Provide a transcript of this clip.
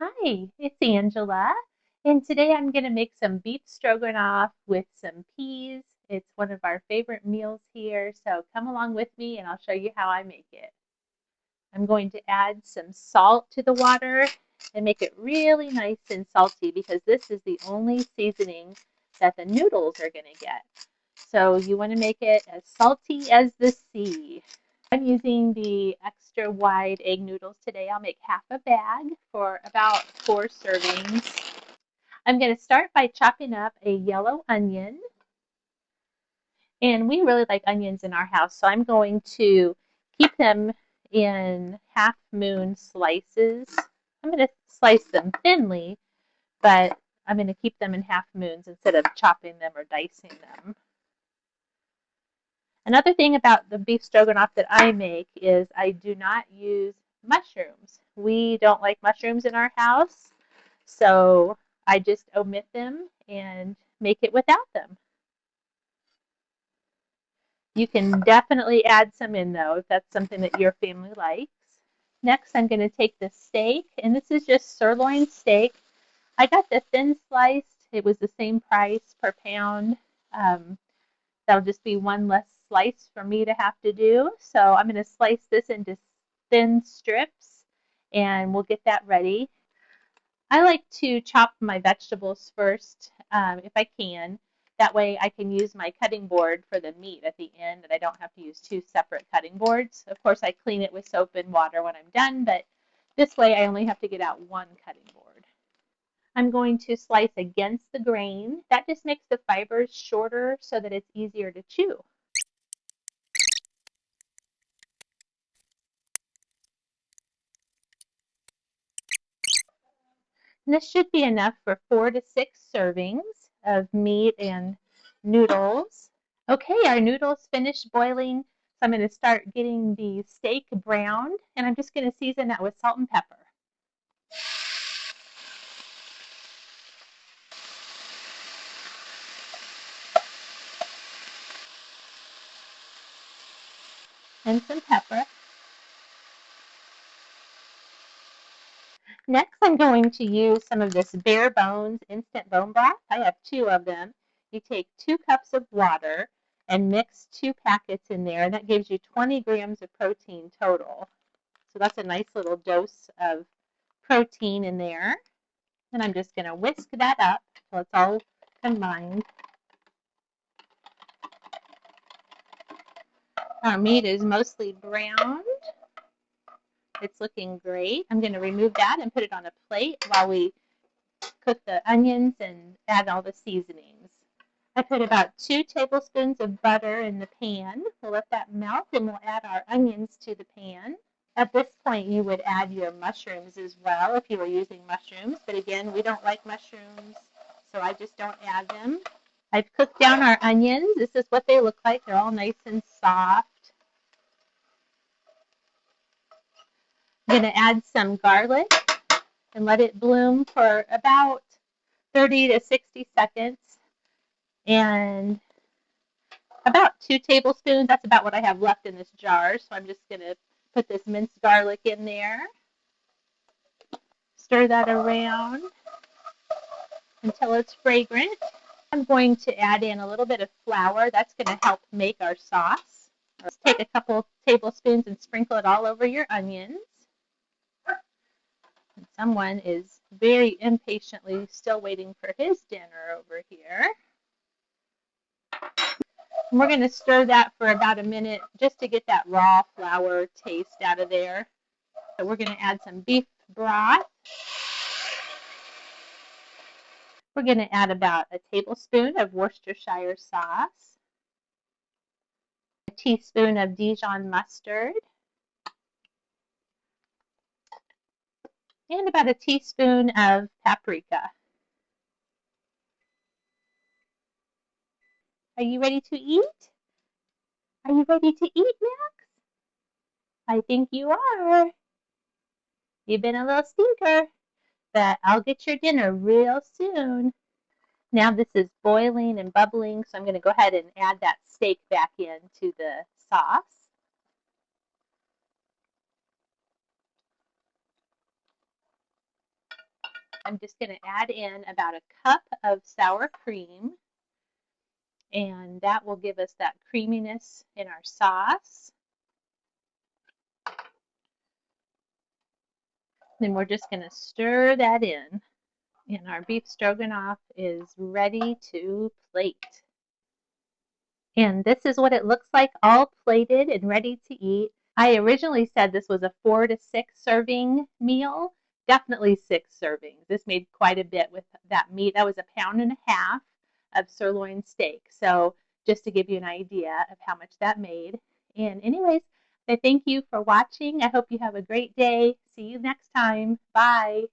Hi, it's Angela, and today I'm going to make some beef stroganoff with some peas. It's one of our favorite meals here, so come along with me and I'll show you how I make it. I'm going to add some salt to the water and make it really nice and salty because this is the only seasoning that the noodles are going to get. So you want to make it as salty as the sea. I'm using the extra wide egg noodles today. I'll make half a bag for about 4 servings. I'm going to start by chopping up a yellow onion. And we really like onions in our house, so I'm going to keep them in half moon slices. I'm going to slice them thinly, but I'm going to keep them in half moons instead of chopping them or dicing them. Another thing about the beef stroganoff that I make is I do not use mushrooms. We don't like mushrooms in our house, so I just omit them and make it without them. You can definitely add some in though if that's something that your family likes. Next, I'm going to take the steak, and this is just sirloin steak. I got the thin sliced. It was the same price per pound. Um, That'll just be one less slice for me to have to do. So I'm going to slice this into thin strips and we'll get that ready. I like to chop my vegetables first if I can. That way I can use my cutting board for the meat at the end and I don't have to use two separate cutting boards. Of course, I clean it with soap and water when I'm done, but this way I only have to get out one cutting board. I'm going to slice against the grain. That just makes the fibers shorter so that it's easier to chew. And this should be enough for 4 to 6 servings of meat and noodles. Okay, our noodles finished boiling. So I'm going to start getting the steak browned, and I'm just going to season that with salt and pepper. And some pepper. Next, I'm going to use some of this bare bones instant bone broth. I have 2 of them. You take 2 cups of water and mix 2 packets in there, and that gives you 20 grams of protein total. So that's a nice little dose of protein in there. And I'm just going to whisk that up so it's all combined. Our meat is mostly browned. It's looking great. I'm going to remove that and put it on a plate while we cook the onions and add all the seasonings. I put about 2 tablespoons of butter in the pan. We'll let that melt and we'll add our onions to the pan. At this point, you would add your mushrooms as well if you were using mushrooms. But again, we don't like mushrooms, so I just don't add them. I've cooked down our onions. This is what they look like. They're all nice and soft. I'm going to add some garlic and let it bloom for about 30 to 60 seconds. And about 2 tablespoons, that's about what I have left in this jar. So I'm just going to put this minced garlic in there. Stir that around until it's fragrant. I'm going to add in a little bit of flour. That's going to help make our sauce. Let's take a couple tablespoons and sprinkle it all over your onions. And someone is very impatiently still waiting for his dinner over here. And we're going to stir that for about a minute just to get that raw flour taste out of there. So we're going to add some beef broth. We're going to add about a tablespoon of Worcestershire sauce, a teaspoon of Dijon mustard, and about a teaspoon of paprika. Are you ready to eat? Are you ready to eat, Max? I think you are. You've been a little stinker, but I'll get your dinner real soon. Now this is boiling and bubbling, so I'm going to go ahead and add that steak back into the sauce. I'm just going to add in about a cup of sour cream, and that will give us that creaminess in our sauce. Then we're just going to stir that in, and our beef stroganoff is ready to plate. And this is what it looks like all plated and ready to eat. I originally said this was a 4 to 6 serving meal. Definitely 6 servings. This made quite a bit with that meat. That was a pound and a half of sirloin steak. So just to give you an idea of how much that made. And anyways, I thank you for watching. I hope you have a great day. See you next time. Bye.